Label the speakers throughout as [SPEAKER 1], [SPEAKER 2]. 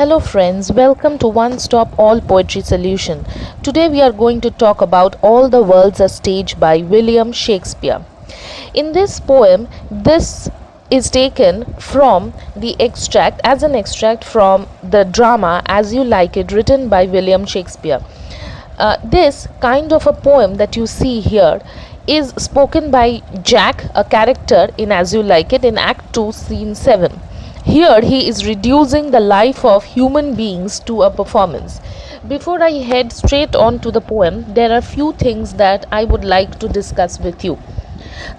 [SPEAKER 1] Hello friends, welcome to One Stop All Poetry Solution. Today we are going to talk about All the World's a Stage by William Shakespeare. In this poem, this is taken from the extract as an extract from the drama As You Like It, written by William Shakespeare. This kind of a poem that you see here is spoken by Jack, a character in As You Like It, in Act 2, Scene 7. Here he is reducing the life of human beings to a performance. Before I head straight on to the poem, there are few things that I would like to discuss with you.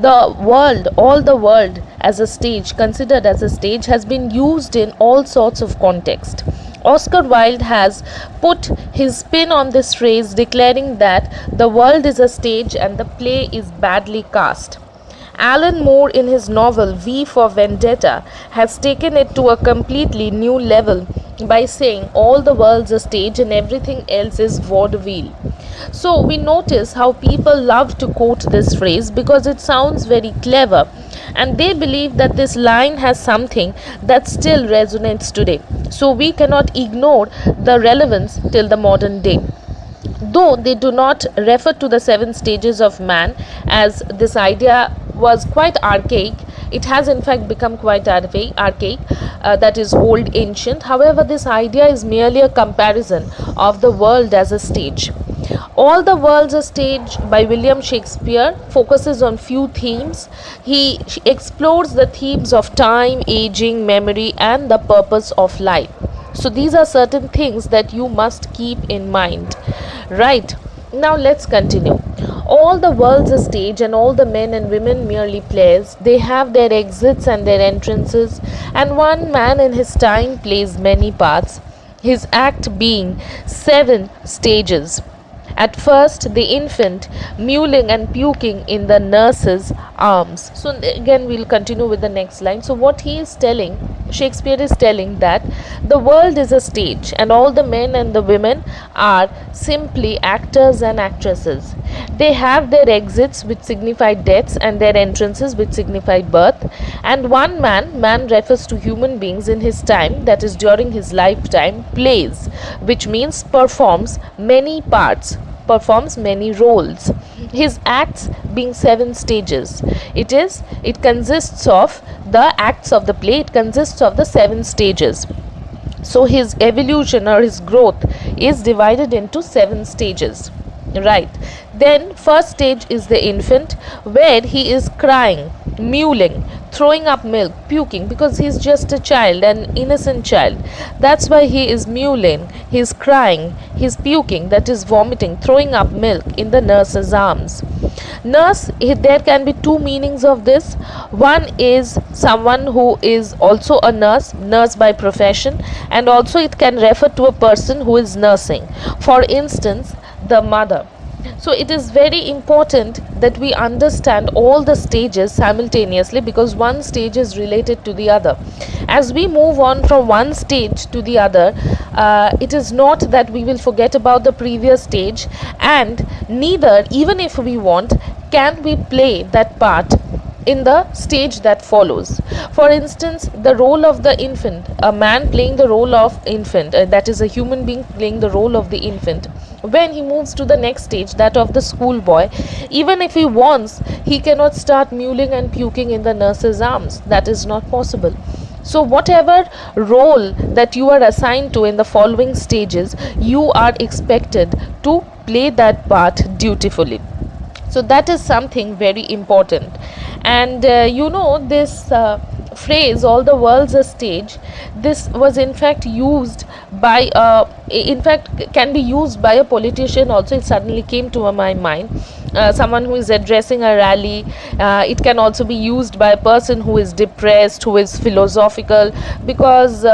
[SPEAKER 1] The world, all the world as a stage, considered as a stage, has been used in all sorts of context. Oscar Wilde has put his spin on this phrase, declaring that the world is a stage and the play is badly cast. Alan Moore, in his novel V for Vendetta, has taken it to a completely new level by saying all the world's a stage and everything else is vaudeville. So we notice how people love to quote this phrase because it sounds very clever, and they believe that this line has something that still resonates today. So we cannot ignore the relevance till the modern day. Though they do not refer to the seven stages of man, as this idea was quite archaic, it has in fact become quite archaic, that is old, ancient. However, this idea is merely a comparison of the world as a stage. All the World's a Stage by William Shakespeare focuses on few themes. He explores the themes of time, aging, memory, and the purpose of life. So these are certain things that you must keep in mind. Right, now let's continue. All the world's a stage and all the men and women merely players. They have their exits and their entrances, and one man in his time plays many parts, his act being 7 stages. At first, the infant mewling and puking in the nurse's arms. So again, we'll continue with the next line. So what he is telling, Shakespeare is telling that the world is a stage and all the men and the women are simply actors and actresses. They have their exits, which signify deaths, and their entrances, which signify birth. And one man refers to human beings in his time, that is during his lifetime, plays, which means performs many parts, performs many roles. His acts being 7 stages. It consists of the acts of the play, it consists of the 7 stages. So his evolution or his growth is divided into 7 stages. Right. Then first stage is the infant, where he is crying, mewling, throwing up milk, puking, because he is just a child, an innocent child. That's why he is mewling, he is crying, he is puking, that is vomiting, throwing up milk in the nurse's arms. Nurse, there can be 2 meanings of this. One is someone who is also a nurse by profession, and also it can refer to a person who is nursing. For instance, the mother. So it is very important that we understand all the stages simultaneously, because one stage is related to the other. As we move on from one stage to the other, it is not that we will forget about the previous stage, and neither, even if we want, can we play that part in the stage that follows. For instance, the role of the infant, a man playing the role of infant, that is a human being playing the role of the infant. When he moves to the next stage, that of the schoolboy, even if he wants, he cannot start mewling and puking in the nurse's arms. That is not possible. So whatever role that you are assigned to in the following stages, you are expected to play that part dutifully. So that is something very important. And this phrase, all the world's a stage, this was in fact used by can be used by a politician also. It suddenly came to my mind, someone who is addressing a rally. It can also be used by a person who is depressed, who is philosophical, because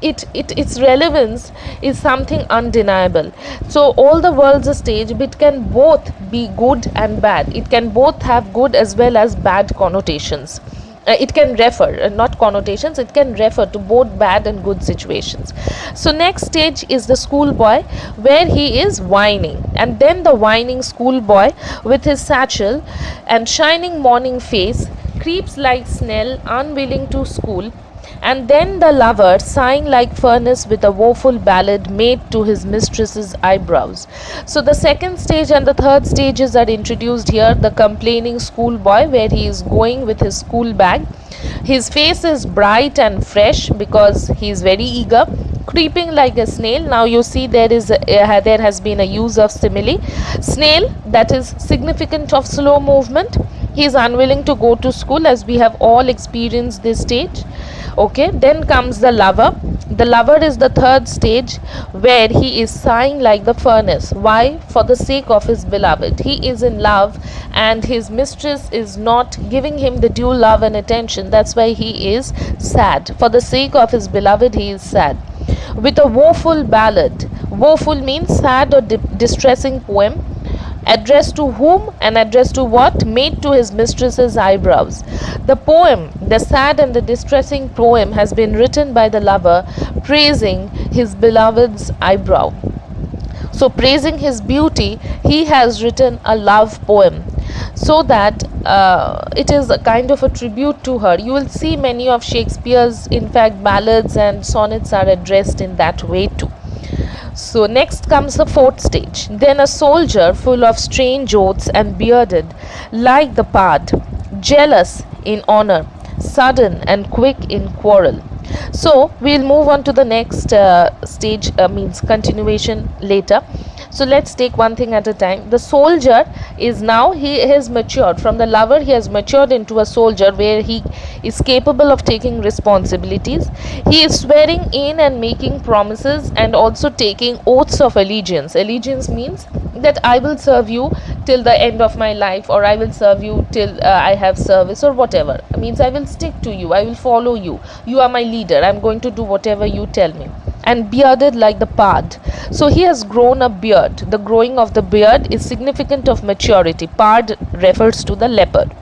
[SPEAKER 1] its relevance is something undeniable. So all the world's a stage, but it can both be good and bad. It can both have good as well as bad connotations. It can refer, not connotations, it can refer to both bad and good situations. So next stage is the schoolboy, where he is whining, and then the whining schoolboy with his satchel and shining morning face creeps like snail, unwilling to school, And then the lover, sighing like furnace with a woeful ballad, made to his mistress's eyebrows. So the second stage and the third stages are introduced here. The complaining schoolboy, where he is going with his school bag. His face is bright and fresh because he is very eager, creeping like a snail. Now you see there has been a use of simile. Snail, that is significant of slow movement. He is unwilling to go to school, as we have all experienced this stage. Okay, then comes the lover. The lover is the third stage, where he is sighing like the furnace. Why? For the sake of his beloved. He is in love and his mistress is not giving him the due love and attention. That's why he is sad. For the sake of his beloved, he is sad. With a woeful ballad. Woeful means sad or distressing poem. Addressed to whom and addressed to what? Made to his mistress's eyebrows. The poem, the sad and the distressing poem, has been written by the lover praising his beloved's eyebrow. So, praising his beauty, he has written a love poem, so that it is a kind of a tribute to her. You will see many of Shakespeare's, in fact, ballads and sonnets are addressed in that way too. So next comes the fourth stage. Then a soldier full of strange oaths and bearded, like the pard, jealous in honor, sudden and quick in quarrel. So we'll move on to the next stage, means continuation later. So let's take one thing at a time. The soldier is now, he has matured. From the lover, he has matured into a soldier, where he is capable of taking responsibilities. He is swearing in and making promises, and also taking oaths of allegiance. Allegiance means that I will serve you till the end of my life, or I will serve you till I have service, or whatever. It means I will stick to you, I will follow you. You are my leader, I am going to do whatever you tell me. And bearded like the pard. So he has grown a beard. The growing of the beard is significant of maturity. Pard refers to the leopard.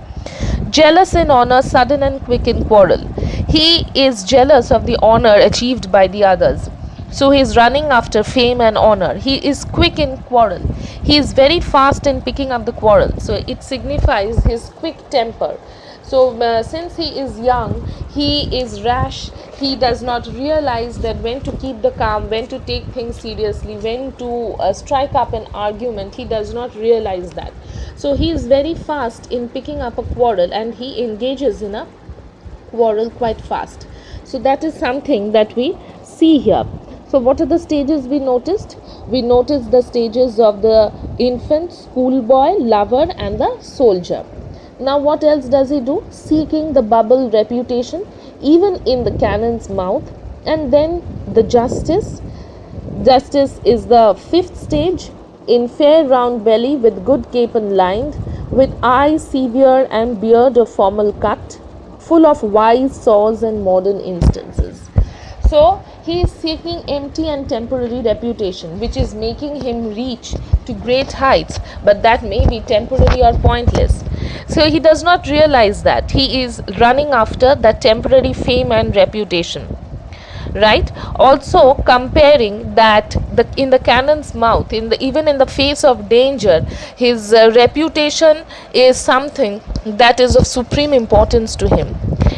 [SPEAKER 1] Jealous in honor, sudden and quick in quarrel. He is jealous of the honor achieved by the others. So he is running after fame and honor. He is quick in quarrel. He is very fast in picking up the quarrel. So it signifies his quick temper. So since he is young, he is rash. He does not realize that when to keep the calm, when to take things seriously, when to strike up an argument. He does not realize that. So he is very fast in picking up a quarrel, and he engages in a quarrel quite fast. So that is something that we see here. So what are the stages we noticed? We noticed the stages of the infant, schoolboy, lover and the soldier. Now what else does he do? Seeking the bubble reputation, even in the cannon's mouth. And then the justice. Justice is the fifth stage. In fair round belly, with good cape and lined, with eye severe and beard of formal cut, full of wise saws and modern instances. So he is seeking empty and temporary reputation, which is making him reach to great heights, but that may be temporary or pointless. So he does not realize that he is running after that temporary fame and reputation, right? Also comparing that in the cannon's mouth, even in the face of danger, his reputation is something that is of supreme importance to him.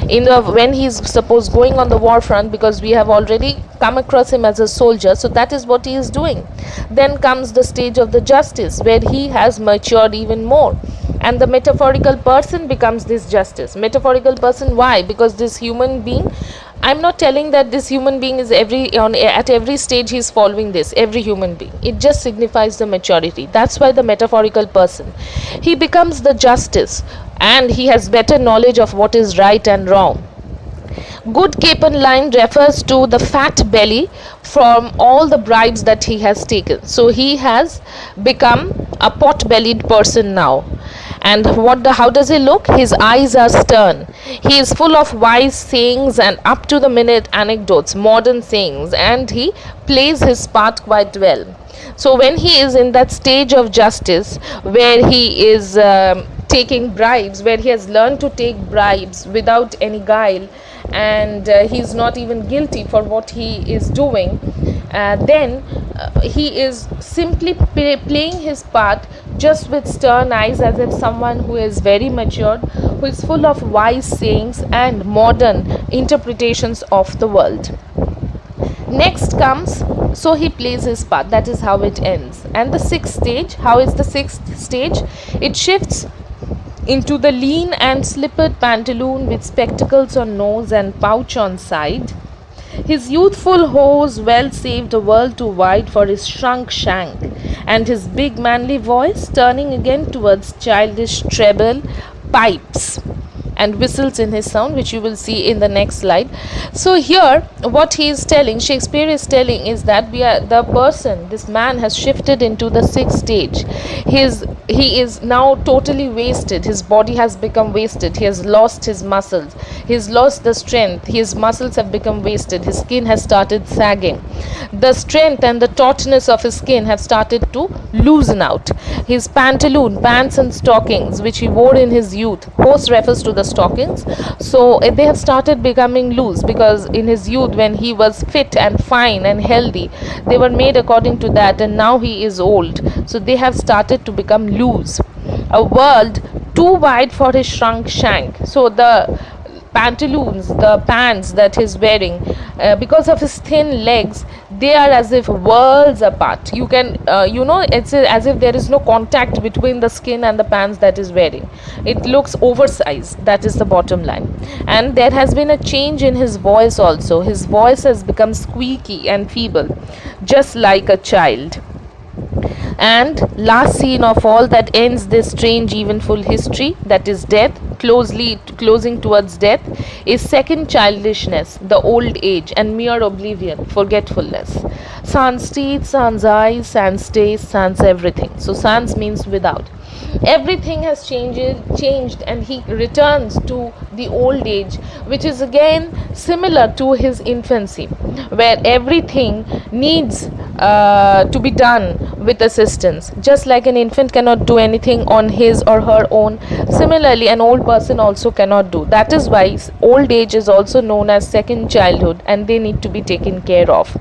[SPEAKER 1] When he is suppose going on the war front, because we have already come across him as a soldier, so that is what he is doing. Then comes the stage of the justice, where he has matured even more, and the metaphorical person becomes this justice. Metaphorical person, why? Because this human being, I'm not telling that this human being is at every stage he is following this, every human being. It just signifies the maturity. That's why the metaphorical person. He becomes the justice, and he has better knowledge of what is right and wrong. Good capon line refers to the fat belly from all the bribes that he has taken. So he has become a pot-bellied person now. And how does he look? His eyes are stern. He is full of wise sayings and up to the minute anecdotes, modern sayings, and he plays his part quite well. So when he is in that stage of justice, where he is taking bribes, where he has learned to take bribes without any guile, and he is not even guilty for what he is doing, then he is simply playing his part just with stern eyes, as if someone who is very matured, who is full of wise sayings and modern interpretations of the world. Next comes, so he plays his part. That is how it ends. And the sixth stage, how is the sixth stage? It shifts into the lean and slippered pantaloon with spectacles on nose and pouch on side. His youthful hose well saved a world too wide for his shrunk shank, and his big manly voice turning again towards childish treble pipes and whistles in his sound, which you will see in the next slide. So here what he is telling, Shakespeare is telling, is that this man has shifted into the sixth stage. He is now totally wasted. His body has become wasted. He has lost his muscles. He has lost the strength. His muscles have become wasted. His skin has started sagging. The strength and the tautness of his skin have started to loosen out. His pantaloon, pants and stockings, which he wore in his youth, hose refers to the stockings, so they have started becoming loose, because in his youth, when he was fit and fine and healthy, they were made according to that, and now he is old, so they have started to become loose. A world too wide for his shrunk shank. So the pantaloons, the pants that he's wearing, because of his thin legs, they are as if worlds apart. You can it's as if there is no contact between the skin and the pants that is wearing. It looks oversized. That is the bottom line. And there has been a change in his voice also. His voice has become squeaky and feeble, just like a child. And last scene of all that ends this strange eventful history, that is death, closing towards death, is second childishness, the old age, and mere oblivion, forgetfulness. Sans teeth, sans eyes, sans taste, sans everything. So sans means without. Everything has changed, and he returns to the old age, which is again similar to his infancy, where everything needs to be done with assistance. Just like an infant cannot do anything on his or her own, similarly an old person also cannot do. That is why old age is also known as second childhood, and they need to be taken care of.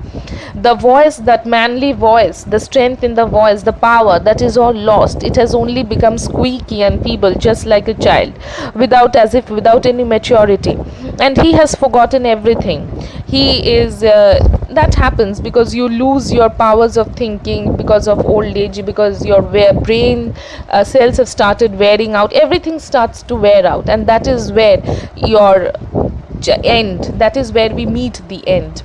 [SPEAKER 1] The voice, that manly voice, the strength in the voice, the power, that is all lost. It has only become squeaky and feeble, just like a child, without any maturity, and he has forgotten everything. He is that happens because you lose your powers of thinking because of old age, because your brain cells have started wearing out. Everything starts to wear out, and that is where your end, that is where we meet the end.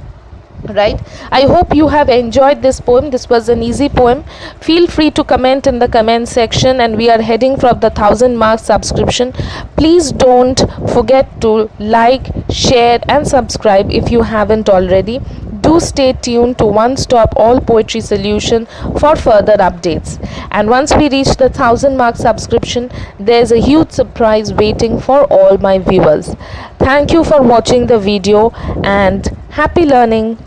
[SPEAKER 1] Right? I hope you have enjoyed this poem. This was an easy poem. Feel free to comment in the comment section, and we are heading for the 1000 mark subscription. Please don't forget to like, share and subscribe if you haven't already. Do stay tuned to One Stop All Poetry Solution for further updates. And once we reach the 1000 mark subscription, there's a huge surprise waiting for all my viewers. Thank you for watching the video, and happy learning.